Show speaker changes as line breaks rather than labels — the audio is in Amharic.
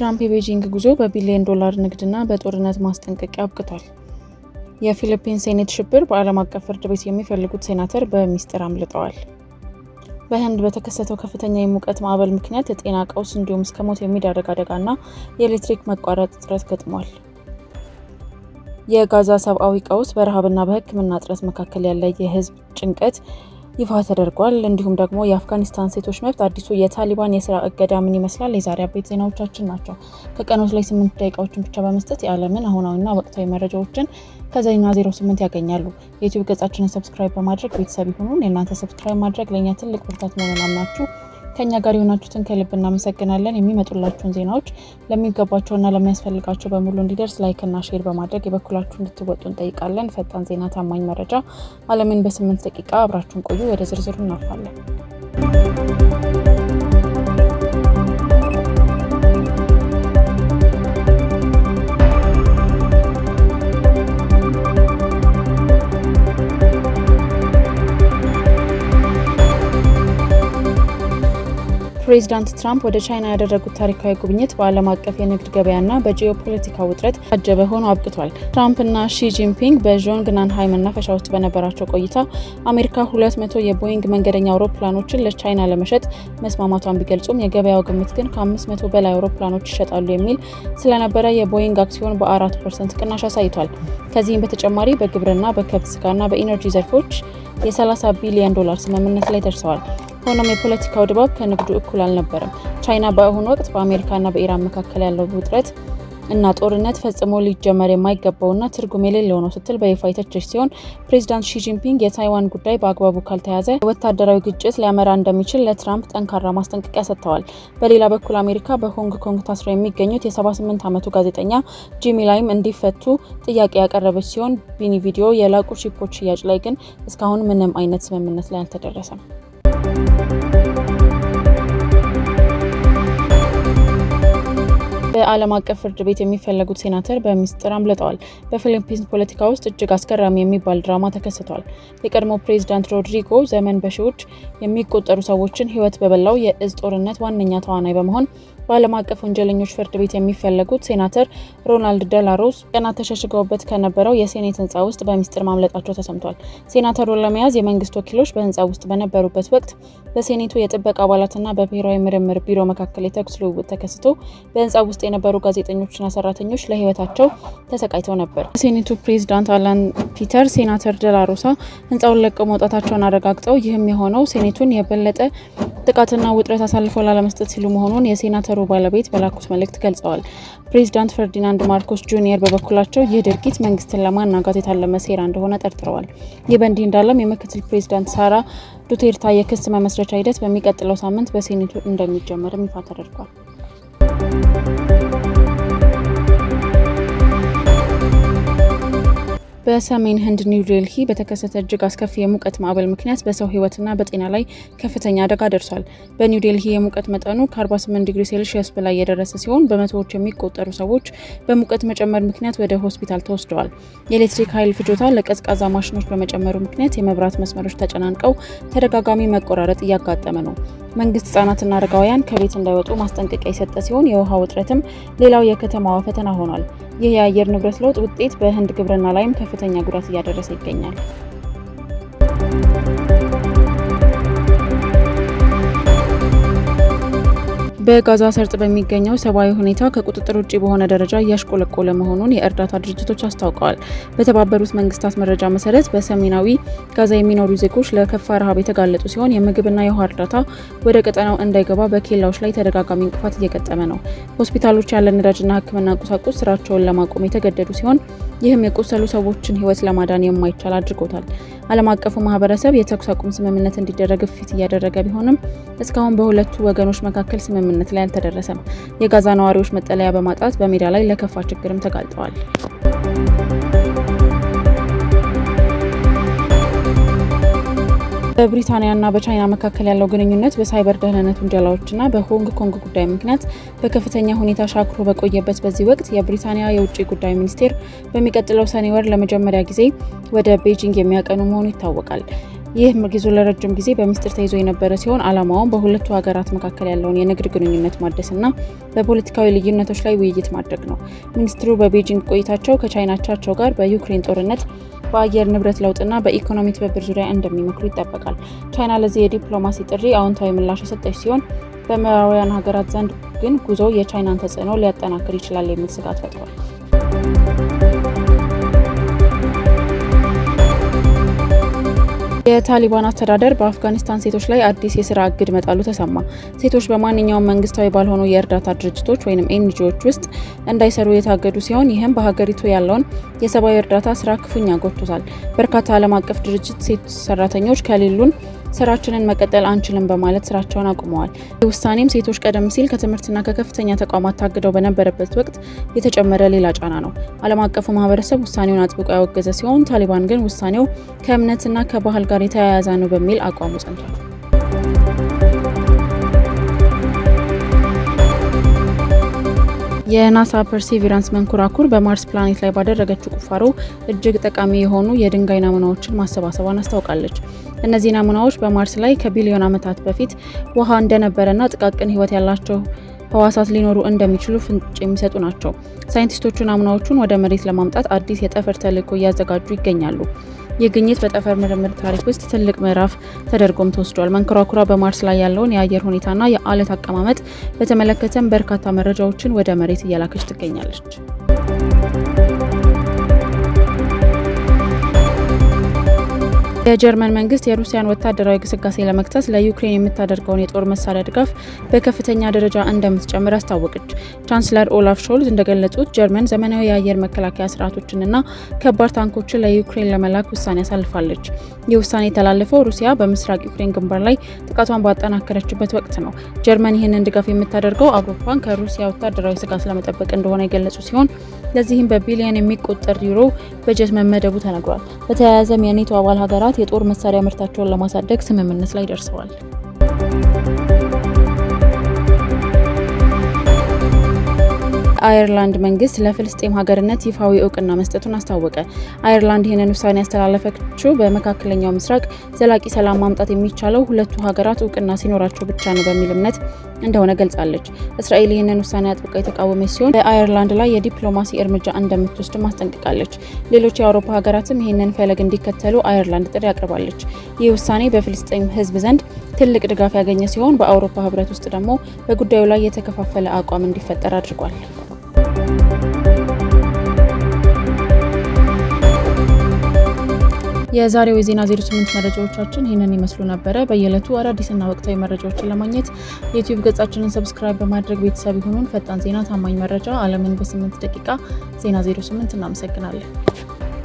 የትራምፕ የቤጂንግ ጉዞ በቢሊዮን ዶላር ንግድና በጦርነት ማስጠንቀቂያ አብቅቷል። የፊሊፒንስ ሴኔት ሽብር በዓለም አቀፍ ፍርድ ቤት የሚፈልጉት ሴናተር በሚስጥር አምልጠዋል። በህንድ በተከሰተው ከፍተኛ የሙቀት ማዕበል ምክንያት የጤና ቀውስ እንዲሁም እስከ ሞት የሚዳርግ አደጋና የኤሌክትሪክ መቋረጥ እጥረት ገጥሟል። የጋዛ ሰብአዊ ቀውስ በረሃብና በሕክምና እጥረት መካከል ያለ የህዝብ ጭንቀት ይፋ ተደርጓል። እንዲሁም ደግሞ የአፍጋኒስታን ሴቶች መብት አዲሱ የታሊባን የስራ እገዳ ምን ይመስላል? የዛሬ አበይት ዜናዎቻችን ናቸው። ከቀኖች ላይ 8 ደቂቃዎችን ብቻ በመስጠት የዓለምን አሁናዊና ወቅታዊ መረጃዎችን ከዜና 08 ያገኛሉ። የዩቲዩብ ገጻችንን ሰብስክራይብ በማድረግ ቤተሰብ ይሁኑን። የእናንተ ሰብስክራይብ ማድረግ ለእኛ ትልቅ ብርታት መሆኑን አምናችሁ ከኛ ጋር የሆናችሁትን ከልብ እናመሰግናለን። የሚመጡላችሁን ዜናዎች ለሚገባቸውና ለሚያስፈልጋቸው በሙሉ እንዲደርስ ላይክና ሼር በማድረግ የበኩላችሁ እንድትወጡ እንጠይቃለን። ፈጣን ዜና፣ ታማኝ መረጃ፣ ዓለምን በ8 ደቂቃ አብራችሁን ቆዩ። ወደ ዝርዝሩ እናልፋለን። ፕሬዚዳንት ትራምፕ ወደ ቻይና ያደረጉት ታሪካዊ ጉብኝት በዓለም አቀፍ የንግድ ገበያና በጂኦፖለቲካ ውጥረት ታጀበ ሆኖ አብቅቷል። ትራምፕና ሺ ጂንፒንግ በዦንግናንሃይ መናፈሻ ውስጥ በነበራቸው ቆይታ አሜሪካ 200 የቦይንግ መንገደኛ አውሮፕላኖችን ለቻይና ለመሸጥ መስማማቷን ቢገልጹም የገበያው ግምት ግን ከ500 በላይ አውሮፕላኖች ይሸጣሉ የሚል ስለነበረ የቦይንግ አክሲዮን በ4% ቅናሽ አሳይቷል። ከዚህም በተጨማሪ በግብርና፣ በከብት ስጋና በኢነርጂ ዘርፎች የ30 ቢሊዮን ዶላር ስምምነት ላይ ደርሰዋል። ሆኖም የፖለቲካው ድባብ ከንግዱ እኩል አልነበረም። ቻይና በአሁኑ ወቅት በአሜሪካና በኢራን መካከል ያለው ውጥረት እና ጦርነት ፈጽሞ ሊጀመር የማይገባውና ትርጉም የሌለው ነው ስትል በይፋ የተቸች ሲሆን ፕሬዚዳንት ሺ ጂንፒንግ የታይዋን ጉዳይ በአግባቡ ካልተያዘ ወታደራዊ ግጭት ሊያመራ እንደሚችል ለትራምፕ ጠንካራ ማስጠንቀቂያ ሰጥተዋል። በሌላ በኩል አሜሪካ በሆንግ ኮንግ ታስረው የሚገኙት የ78 ዓመቱ ጋዜጠኛ ጂሚ ላይም እንዲፈቱ ጥያቄ ያቀረበች ሲሆን ቢኒ ቪዲዮ የላቁ ቺፖች ሽያጭ ላይ ግን እስካሁን ምንም አይነት ስምምነት ላይ አልተደረሰም። በዓለም አቀፍ ፍርድ ቤት የሚፈለጉት ሴናተር በሚስጥር አምልጠዋል። በፊሊፒንስ ፖለቲካ ውስጥ እጅግ አስገራሚ የሚባል ድራማ ተከስቷል። የቀድሞ ፕሬዚዳንት ሮድሪጎ ዘመን በሺዎች የሚቆጠሩ ሰዎችን ሕይወት በበላው የእዝ ጦርነት ዋነኛ ተዋናይ በመሆን በዓለም አቀፍ ወንጀለኞች ፍርድ ቤት የሚፈለጉት ሴናተር ሮናልድ ደላሮስ ቀናት ተሸሽገውበት ከነበረው የሴኔት ህንፃ ውስጥ በሚስጥር ማምለጣቸው ተሰምቷል። ሴናተሩን ለመያዝ የመንግስት ወኪሎች በህንፃ ውስጥ በነበሩበት ወቅት በሴኔቱ የጥበቃ አባላትና በብሔራዊ ምርምር ቢሮ መካከል የተኩስ ልውውጥ ተከስቶ በህንፃ ውስጥ የነበሩ ጋዜጠኞችና ሰራተኞች ለህይወታቸው ተሰቃይተው ነበር። የሴኔቱ ፕሬዚዳንት አላን ፒተር ሴናተር ደላሮሳ ህንፃውን ለቀው መውጣታቸውን አረጋግጠው ይህም የሆነው ሴኔቱን የበለጠ ጥቃትና ውጥረት አሳልፈው ላለመስጠት ሲሉ መሆኑን የሴናተሩ ባለቤት በላኩት መልእክት ገልጸዋል። ፕሬዚዳንት ፈርዲናንድ ማርኮስ ጁኒየር በበኩላቸው ይህ ድርጊት መንግስትን ለማናጋት የታለመ ሴራ እንደሆነ ጠርጥረዋል። ይህ በእንዲህ እንዳለም የምክትል ፕሬዚዳንት ሳራ ዱቴርታ የክስ መመስረቻ ሂደት በሚቀጥለው ሳምንት በሴኔቱ እንደሚጀመርም ይፋ ተደርጓል። በሰሜን ህንድ ኒው ዴልሂ በተከሰተ እጅግ አስከፊ የሙቀት ማዕበል ምክንያት በሰው ህይወትና በጤና ላይ ከፍተኛ አደጋ ደርሷል። በኒው ዴልሂ የሙቀት መጠኑ ከ48 ዲግሪ ሴልሺየስ በላይ የደረሰ ሲሆን በመቶዎች የሚቆጠሩ ሰዎች በሙቀት መጨመር ምክንያት ወደ ሆስፒታል ተወስደዋል። የኤሌክትሪክ ኃይል ፍጆታ ለቀዝቃዛ ማሽኖች በመጨመሩ ምክንያት የመብራት መስመሮች ተጨናንቀው ተደጋጋሚ መቆራረጥ እያጋጠመ ነው። መንግስት ህጻናትና አረጋውያን ከቤት እንዳይወጡ ማስጠንቀቂያ የሰጠ ሲሆን የውሃ ውጥረትም ሌላው የከተማዋ ፈተና ሆኗል። ይህ የአየር ንብረት ለውጥ ውጤት በህንድ ግብርና ላይም ከፍተኛ ጉዳት እያደረሰ ይገኛል። በጋዛ ሰርጥ በሚገኘው ሰብአዊ ሁኔታ ከቁጥጥር ውጭ በሆነ ደረጃ እያሽቆለቆለ መሆኑን የእርዳታ ድርጅቶች አስታውቀዋል። በተባበሩት መንግስታት መረጃ መሰረት በሰሜናዊ ጋዛ የሚኖሩ ዜጎች ለከፋ ረሃብ የተጋለጡ ሲሆን የምግብና የውሃ እርዳታ ወደ ቀጠናው እንዳይገባ በኬላዎች ላይ ተደጋጋሚ እንቅፋት እየገጠመ ነው። ሆስፒታሎች ያለ ነዳጅና ሕክምና ቁሳቁስ ስራቸውን ለማቆም የተገደዱ ሲሆን ይህም የቆሰሉ ሰዎችን ህይወት ለማዳን የማይቻል አድርጎታል። ዓለም አቀፉ ማህበረሰብ የተኩስ አቁም ስምምነት እንዲደረግ ግፊት እያደረገ ቢሆንም እስካሁን በሁለቱ ወገኖች መካከል ስምምነት ላይ አልተደረሰም። የጋዛ ነዋሪዎች መጠለያ በማጣት በሜዳ ላይ ለከፋ ችግርም ተጋልጠዋል። በብሪታንያና በቻይና መካከል ያለው ግንኙነት በሳይበር ደህንነት ውንጀላዎችና በሆንግ ኮንግ ጉዳይ ምክንያት በከፍተኛ ሁኔታ ሻክሮ በቆየበት በዚህ ወቅት የብሪታንያ የውጭ ጉዳይ ሚኒስቴር በሚቀጥለው ሰኔ ወር ለመጀመሪያ ጊዜ ወደ ቤጂንግ የሚያቀኑ መሆኑ ይታወቃል። ይህ ጉዞ ለረጅም ጊዜ በሚስጥር ተይዞ የነበረ ሲሆን ዓላማውም በሁለቱ ሀገራት መካከል ያለውን የንግድ ግንኙነት ማደስና በፖለቲካዊ ልዩነቶች ላይ ውይይት ማድረግ ነው። ሚኒስትሩ በቤጂንግ ቆይታቸው ከቻይና አቻቸው ጋር በዩክሬን ጦርነት፣ በአየር ንብረት ለውጥና በኢኮኖሚ ትብብር ዙሪያ እንደሚመክሩ ይጠበቃል። ቻይና ለዚህ የዲፕሎማሲ ጥሪ አዎንታዊ ምላሽ የሰጠች ሲሆን በምዕራባውያን ሀገራት ዘንድ ግን ጉዞ የቻይናን ተጽዕኖ ሊያጠናክር ይችላል የሚል ስጋት ፈጥሯል። የታሊባን አስተዳደር በአፍጋኒስታን ሴቶች ላይ አዲስ የስራ እግድ መጣሉ ተሰማ። ሴቶች በማንኛውም መንግስታዊ ባልሆኑ የእርዳታ ድርጅቶች ወይም ኤንጂኦዎች ውስጥ እንዳይሰሩ የታገዱ ሲሆን ይህም በሀገሪቱ ያለውን የሰብአዊ እርዳታ ስራ ክፉኛ ጎድቶታል። በርካታ ዓለም አቀፍ ድርጅት ሴት ሰራተኞች ከሌሉን ስራችንን መቀጠል አንችልም በማለት ስራቸውን አቁመዋል። ይህ ውሳኔም ሴቶች ቀደም ሲል ከትምህርትና ከከፍተኛ ተቋማት ታግደው በነበረበት ወቅት የተጨመረ ሌላ ጫና ነው። ዓለም አቀፉ ማህበረሰብ ውሳኔውን አጥብቆ ያወገዘ ሲሆን ታሊባን ግን ውሳኔው ከእምነትና ከባህል ጋር የተያያዘ ነው በሚል አቋሙ ጸንቷል። የናሳ ፐርሲቪራንስ መንኮራኩር በማርስ ፕላኔት ላይ ባደረገችው ቁፋሮ እጅግ ጠቃሚ የሆኑ የድንጋይ ናሙናዎችን ማሰባሰቧን አስታውቃለች። እነዚህ ናሙናዎች በማርስ ላይ ከቢሊዮን ዓመታት በፊት ውሃ እንደነበረና ጥቃቅን ህይወት ያላቸው ህዋሳት ሊኖሩ እንደሚችሉ ፍንጭ የሚሰጡ ናቸው። ሳይንቲስቶቹ ናሙናዎቹን ወደ መሬት ለማምጣት አዲስ የጠፈር ተልዕኮ እያዘጋጁ ይገኛሉ። ይህ ግኝት በጠፈር ምርምር ታሪክ ውስጥ ትልቅ ምዕራፍ ተደርጎም ተወስዷል። መንኮራኩሯ በማርስ ላይ ያለውን የአየር ሁኔታና የአለት አቀማመጥ በተመለከተም በርካታ መረጃዎችን ወደ መሬት እያላከች ትገኛለች። የጀርመን መንግስት የሩሲያን ወታደራዊ ግስጋሴ ለመግታት ለዩክሬን የምታደርገውን የጦር መሳሪያ ድጋፍ በከፍተኛ ደረጃ እንደምትጨምር አስታወቀች። ቻንስለር ኦላፍ ሾልዝ እንደገለጹት ጀርመን ዘመናዊ የአየር መከላከያ ስርዓቶችንና ከባድ ታንኮችን ለዩክሬን ለመላክ ውሳኔ አሳልፋለች። ይህ ውሳኔ የተላለፈው ሩሲያ በምስራቅ ዩክሬን ግንባር ላይ ጥቃቷን ባጠናከረችበት ወቅት ነው። ጀርመን ይህንን ድጋፍ የምታደርገው አውሮፓን ከሩሲያ ወታደራዊ ስጋት ለመጠበቅ እንደሆነ የገለጹ ሲሆን ለዚህም በቢሊዮን የሚቆጠር ዩሮ በጀት መመደቡ ተነግሯል። በተያያዘም የኔቶ አባል ሀገራት የጦር መሳሪያ ምርታቸውን ለማሳደግ ስምምነት ላይ ደርሰዋል። አየርላንድ መንግስት ለፍልስጤም ሀገርነት ይፋዊ እውቅና መስጠቱን አስታወቀ። አየርላንድ ይህንን ውሳኔ ያስተላለፈችው በመካከለኛው ምስራቅ ዘላቂ ሰላም ማምጣት የሚቻለው ሁለቱ ሀገራት እውቅና ሲኖራቸው ብቻ ነው በሚል እምነት እንደሆነ ገልጻለች። እስራኤል ይህንን ውሳኔ አጥብቃ የተቃወመች ሲሆን በአየርላንድ ላይ የዲፕሎማሲ እርምጃ እንደምትወስድም አስጠንቅቃለች። ሌሎች የአውሮፓ ሀገራትም ይህንን ፈለግ እንዲከተሉ አየርላንድ ጥሪ አቅርባለች። ይህ ውሳኔ በፍልስጤም ሕዝብ ዘንድ ትልቅ ድጋፍ ያገኘ ሲሆን በአውሮፓ ህብረት ውስጥ ደግሞ በጉዳዩ ላይ የተከፋፈለ አቋም እንዲፈጠር አድርጓል። የዛሬው የዜና 08 መረጃዎቻችን ይህንን ይመስሉ ነበረ። በየዕለቱ አዳዲስና ወቅታዊ መረጃዎችን ለማግኘት የዩቲዩብ ገጻችንን ሰብስክራይብ በማድረግ ቤተሰብ ይሁኑን። ፈጣን ዜና፣ ታማኝ መረጃ፣ ዓለምን በ8 ደቂቃ። ዜና 08 እናመሰግናለን።